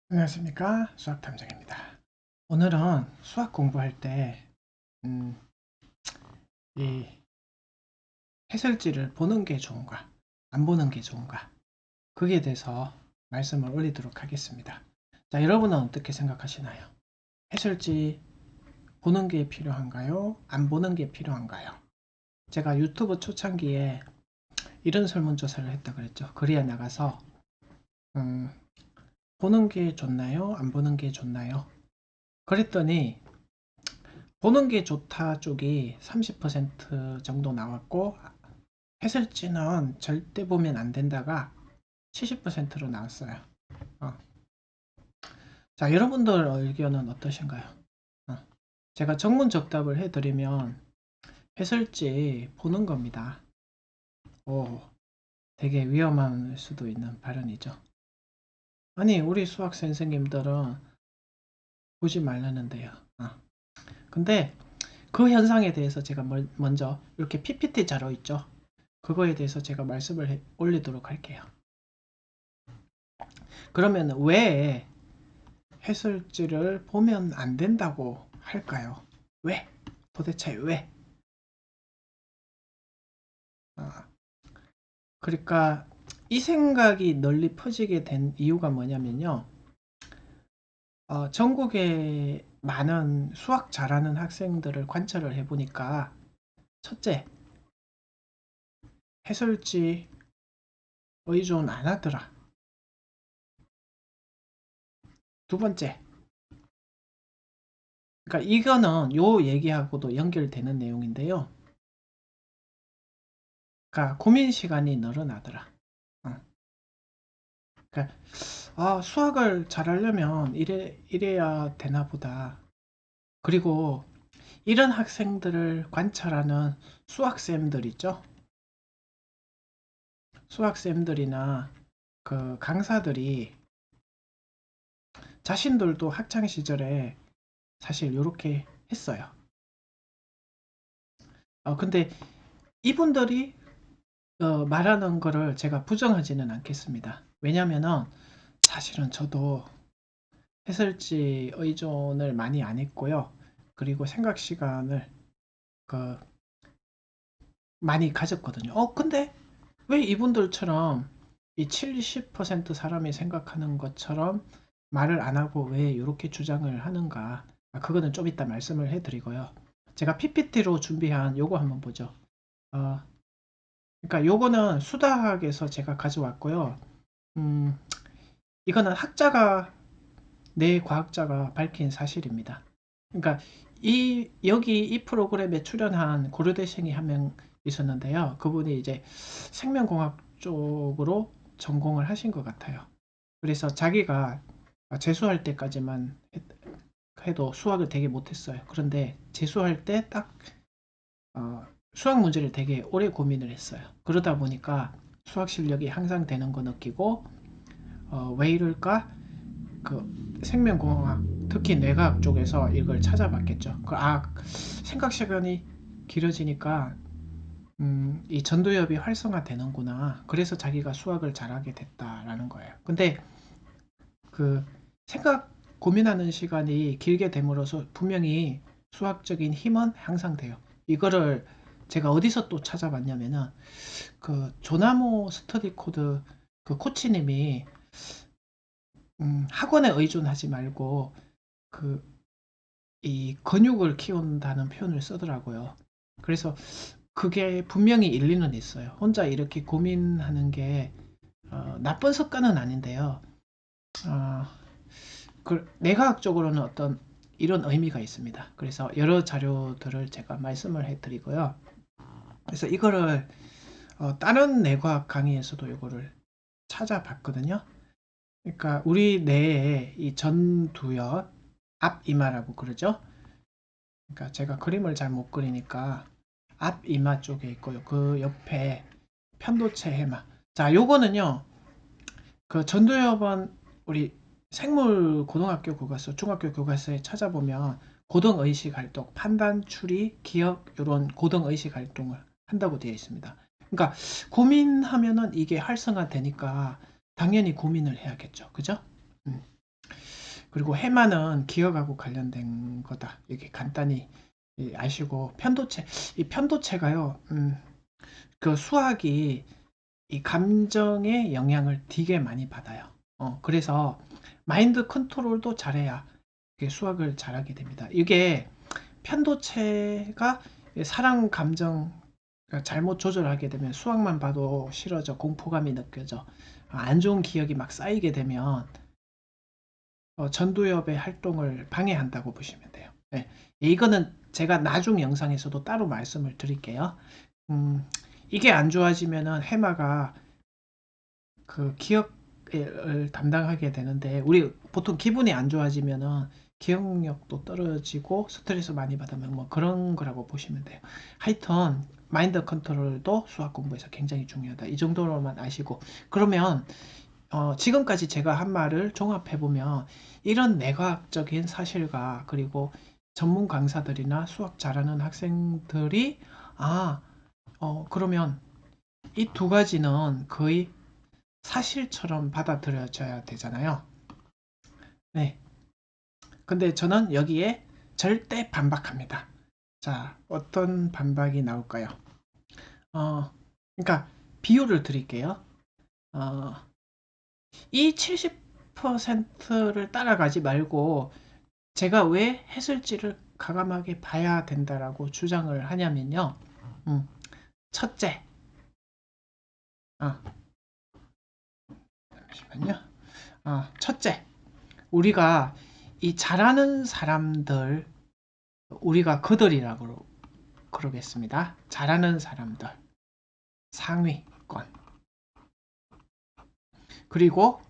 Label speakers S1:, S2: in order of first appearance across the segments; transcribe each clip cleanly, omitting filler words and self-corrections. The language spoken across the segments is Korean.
S1: 안녕하십니까, 수학탐정입니다. 오늘은 수학 공부할 때 이 해설지를 보는 게 좋은가 안 보는 게 좋은가, 거기에 대해서 말씀을 올리도록 하겠습니다. 자, 여러분은 어떻게 생각하시나요? 해설지 보는 게 필요한가요, 안 보는 게 필요한가요? 제가 유튜브 초창기에 이런 설문조사를 했다 그랬죠. 거리에 나가서 음, 보는 게 좋나요, 안 보는 게 좋나요? 그랬더니 보는 게 좋다 쪽이 30% 정도 나왔고, 해설지는 절대 보면 안 된다가 70%로 나왔어요. 어. 자, 여러분들 의견은 어떠신가요? 어. 제가 정문적답을 해드리면 해설지 보는 겁니다. 오, 되게 위험할 수도 있는 발언이죠. 아니, 우리 수학 선생님들은 보지 말라는데요. 근데 그 현상에 대해서 제가 먼저 이렇게 PPT 자료 있죠? 그거에 대해서 제가 말씀을 올리도록 할게요. 그러면 왜 해설지를 보면 안 된다고 할까요? 왜? 도대체 왜? 아, 그러니까 이 생각이 널리 퍼지게 된 이유가 뭐냐면요. 전국에 많은 수학 잘하는 학생들을 관찰을 해보니까, 첫째, 해설지 의존 안 하더라. 두 번째, 그러니까 이거는 요 얘기하고도 연결되는 내용인데요. 그러니까 고민 시간이 늘어나더라. 어. 그러니까 수학을 잘하려면 이래야 되나 보다. 그리고 이런 학생들을 관찰하는 수학쌤들 있죠? 수학쌤들이나 그 강사들이 자신들도 학창 시절에 사실 이렇게 했어요. 근데 이분들이 말하는 거를 제가 부정하지는 않겠습니다. 왜냐면은 사실은 저도 해설지 의존을 많이 안 했고요. 그리고 생각 시간을 그 많이 가졌거든요. 근데 왜 이분들처럼 이 70% 사람이 생각하는 것처럼 말을 안 하고 왜 이렇게 주장을 하는가? 그거는 좀 이따 말씀을 해드리고요. 제가 PPT로 준비한 요거 한번 보죠. 어, 그러니까 요거는 수다학에서 제가 가져왔고요. 음, 이거는 학자가, 내 과학자가 밝힌 사실입니다. 그러니까 여기 이 프로그램에 출연한 고려대생이 한 명 있었는데요. 그분이 이제 생명공학 쪽으로 전공을 하신 것 같아요. 그래서 자기가 재수할 때까지만 해도 수학을 되게 못했어요. 그런데 재수할 때 딱 수학 문제를 되게 오래 고민을 했어요. 그러다 보니까 수학 실력이 향상되는 거 느끼고, 왜 이럴까? 그 생명공학, 특히 뇌과학 쪽에서 이걸 찾아봤겠죠. 생각 시간이 길어지니까 이 전두엽이 활성화되는구나. 그래서 자기가 수학을 잘하게 됐다라는 거예요. 근데 그 생각 고민하는 시간이 길게 됨으로써 분명히 수학적인 힘은 향상돼요. 이거를 제가 어디서 또 찾아봤냐면은 그 조나모 스터디 코드 그 코치님이 학원에 의존하지 말고 그 이 근육을 키운다는 표현을 쓰더라고요. 그래서 그게 분명히 일리는 있어요. 혼자 이렇게 고민하는 게 나쁜 습관은 아닌데요. 어, 내과학적으로는 어떤 이런 의미가 있습니다. 그래서 여러 자료들을 제가 말씀을 해드리고요. 그래서 이거를 다른 내과학 강의에서도 이거를 찾아봤거든요. 그러니까 우리 뇌의 이 전두엽, 앞이마라고 그러죠. 그러니까 제가 그림을 잘 못 그리니까 앞이마 쪽에 있고요. 그 옆에 편도체 해마. 자, 요거는요. 그 전두엽은 우리 생물 고등학교 교과서, 중학교 교과서에 찾아보면 고등의식 활동, 판단, 추리, 기억 이런 고등의식 활동을 한다고 되어 있습니다. 그러니까 고민하면은 이게 활성화되니까 당연히 고민을 해야겠죠. 그죠? 음. 그리고 해마는 기억하고 관련된 거다. 이렇게 간단히 아시고, 편도체, 이 편도체가요, 그 수학이 이 감정의 영향을 되게 많이 받아요. 그래서 마인드 컨트롤도 잘해야 수학을 잘하게 됩니다. 이게 편도체가 사랑 감정 잘못 조절하게 되면 수학만 봐도 싫어져, 공포감이 느껴져, 안 좋은 기억이 막 쌓이게 되면 전두엽의 활동을 방해한다고 보시면 돼요. 네. 이거는 제가 나중 영상에서도 따로 말씀을 드릴게요. 이게 안 좋아지면은 해마가 그 기억을 담당하게 되는데, 우리 보통 기분이 안 좋아지면은 기억력도 떨어지고 스트레스 많이 받으면 뭐 그런 거라고 보시면 돼요. 하여튼 마인드 컨트롤도 수학 공부에서 굉장히 중요하다. 이 정도로만 아시고, 그러면 지금까지 제가 한 말을 종합해 보면 이런 내과학적인 사실과 그리고 전문 강사들이나 수학 잘하는 학생들이 그러면 이 두 가지는 거의 사실처럼 받아들여져야 되잖아요. 네. 근데 저는 여기에 절대 반박합니다. 자, 어떤 반박이 나올까요? 그러니까 비유를 드릴게요. 어, 이 70%를 따라가지 말고 제가 왜 해설지를 과감하게 봐야 된다라고 주장을 하냐면요. 첫째, 아, 잠시만요. 첫째, 우리가 이 잘하는 사람들, 우리가 그들이라고 그러겠습니다. 잘하는 사람들, 상위권. 그리고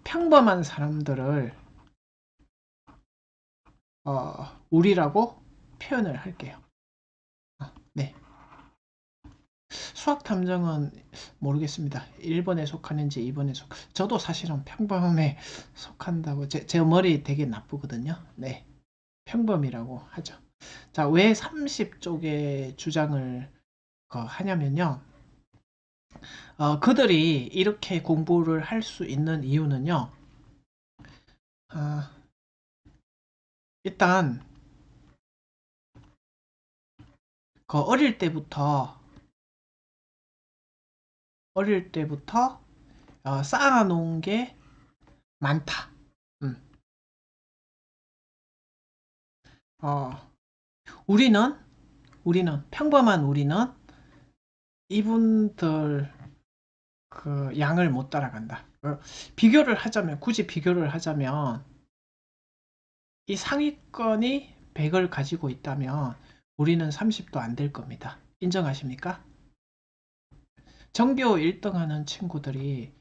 S1: 평범한 사람들을 우리라고 표현을 할게요. 네. 수학 탐정은 모르겠습니다. 1번에 속하는지 2번에 저도 사실은 평범에 속한다고, 제 머리 되게 나쁘거든요. 네. 평범이라고 하죠. 자, 왜 30쪽의 주장을 하냐면요. 그들이 이렇게 공부를 할 수 있는 이유는요. 일단 어릴 때부터 쌓아놓은 게 많다. 음. 어, 우리는 평범한 우리는 이분들 그 양을 못 따라간다. 굳이 비교를 하자면 이 상위권이 100을 가지고 있다면 우리는 30도 안 될 겁니다. 인정하십니까? 전교 1등 하는 친구들이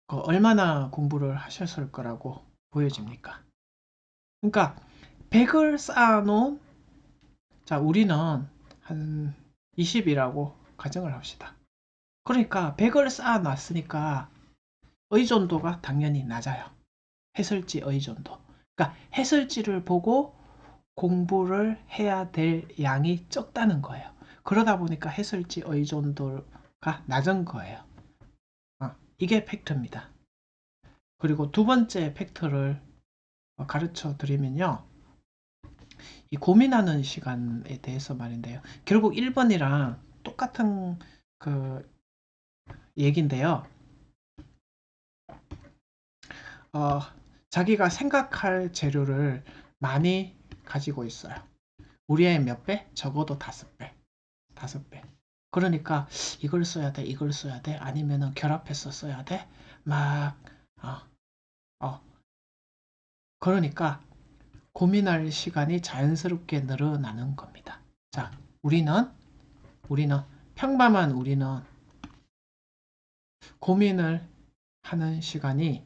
S1: 얼마나 공부를 하셨을 거라고 보여집니까? 그러니까 100을 쌓아놓은, 자, 우리는 한 20이라고 가정을 합시다. 그러니까 100을 쌓아놨으니까 의존도가 당연히 낮아요. 해설지 의존도. 그러니까 해설지를 보고 공부를 해야 될 양이 적다는 거예요. 그러다 보니까 해설지 의존도가 낮은 거예요. 이게 팩트입니다. 그리고 두 번째 팩트를 가르쳐 드리면요. 이 고민하는 시간에 대해서 말인데요. 결국 1번이랑 똑같은 그 얘기인데요. 자기가 생각할 재료를 많이 가지고 있어요. 우리의 몇 배? 적어도 5배. 5배. 그러니까 이걸 써야 돼, 이걸 써야 돼, 아니면은 결합해서 써야 돼. 막, 그러니까 고민할 시간이 자연스럽게 늘어나는 겁니다. 자, 우리는 평범한 우리는 고민을 하는 시간이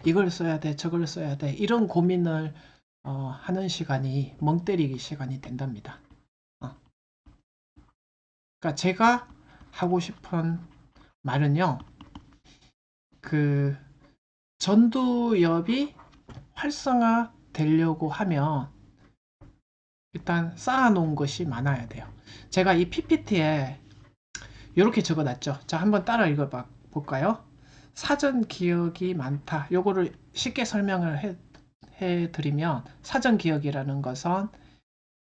S1: 이걸 써야 돼, 저걸 써야 돼, 이런 고민을 하는 시간이 멍 때리기 시간이 된답니다. 그러니까 제가 하고 싶은 말은요, 그 전두엽이 활성화 되려고 하면 일단 쌓아놓은 것이 많아야 돼요. 제가 이 PPT에 이렇게 적어놨죠. 자, 한번 따라 읽어볼까요? 사전 기억이 많다. 요거를 쉽게 설명을 해드리면 사전 기억이라는 것은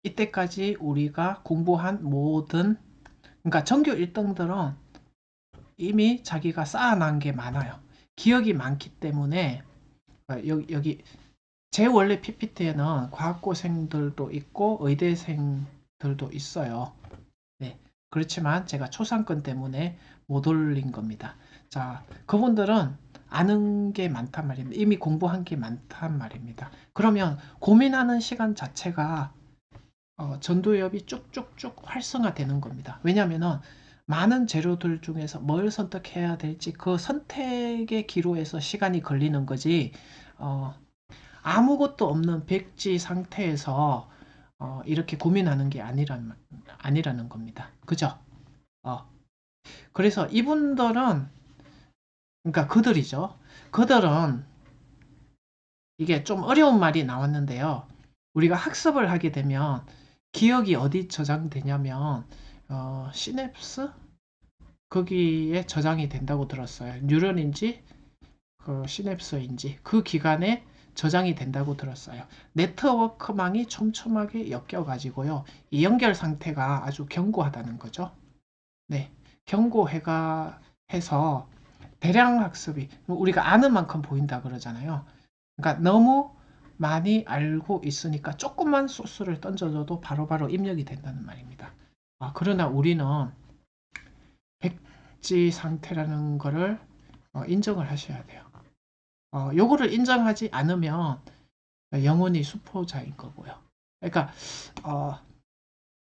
S1: 이때까지 우리가 공부한 모든, 그러니까 전교 1등들은 이미 자기가 쌓아놓은 게 많아요. 기억이 많기 때문에 여기 제 원래 PPT에는 과학고생들도 있고 의대생들도 있어요. 네. 그렇지만 제가 초상권 때문에 못 올린 겁니다. 자, 그분들은 아는 게 많단 말입니다. 이미 공부한 게 많단 말입니다. 그러면 고민하는 시간 자체가 전두엽이 쭉쭉쭉 활성화되는 겁니다. 왜냐하면 많은 재료들 중에서 뭘 선택해야 될지 그 선택의 기로에서 시간이 걸리는 거지, 아무것도 없는 백지 상태에서 이렇게 고민하는 게 아니라는 겁니다. 그죠? 어, 그래서 이분들은, 그러니까 그들이죠. 그들은 이게 좀 어려운 말이 나왔는데요. 우리가 학습을 하게 되면 기억이 어디 저장되냐면 시냅스 거기에 저장이 된다고 들었어요. 뉴런인지 그 시냅스인지 그 기관에 저장이 된다고 들었어요. 네트워크망이 촘촘하게 엮여 가지고요. 이 연결 상태가 아주 견고하다는 거죠. 네. 견고해가 해서 대량 학습이 우리가 아는 만큼 보인다 그러잖아요. 그러니까 너무 많이 알고 있으니까 조금만 소스를 던져줘도 바로바로 입력이 된다는 말입니다. 그러나 우리는 백지 상태라는 거를 인정을 하셔야 돼요. 요거를 인정하지 않으면 영원히 수포자인 거고요. 그러니까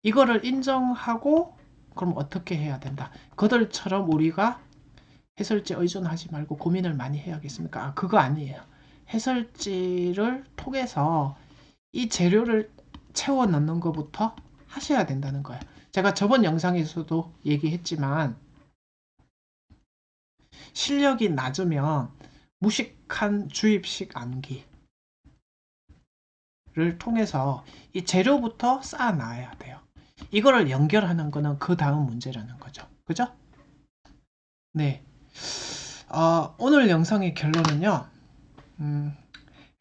S1: 이거를 인정하고 그럼 어떻게 해야 된다. 그들처럼 우리가 해설지 의존하지 말고 고민을 많이 해야겠습니까? 그거 아니에요. 해설지를 통해서 이 재료를 채워 넣는 것부터 하셔야 된다는 거예요. 제가 저번 영상에서도 얘기했지만 실력이 낮으면 무식한 주입식 암기를 통해서 이 재료부터 쌓아놔야 돼요. 이거를 연결하는 거는 그 다음 문제라는 거죠. 그죠? 네. 오늘 영상의 결론은요.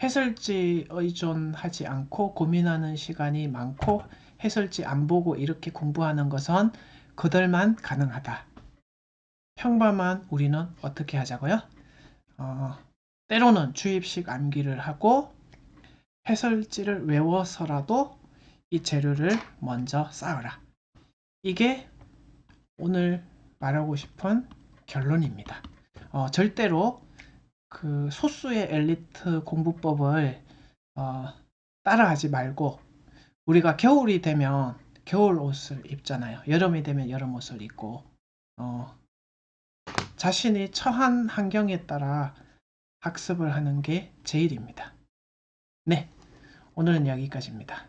S1: 해설지 의존하지 않고 고민하는 시간이 많고 해설지 안 보고 이렇게 공부하는 것은 그들만 가능하다. 평범한 우리는 어떻게 하자고요? 때로는 주입식 암기를 하고 해설지를 외워서라도 이 재료를 먼저 쌓아라. 이게 오늘 말하고 싶은 결론입니다. 절대로 그 소수의 엘리트 공부법을 따라하지 말고 우리가 겨울이 되면 겨울 옷을 입잖아요. 여름이 되면 여름 옷을 입고 자신이 처한 환경에 따라 학습을 하는 게 제일입니다. 네, 오늘은 여기까지입니다.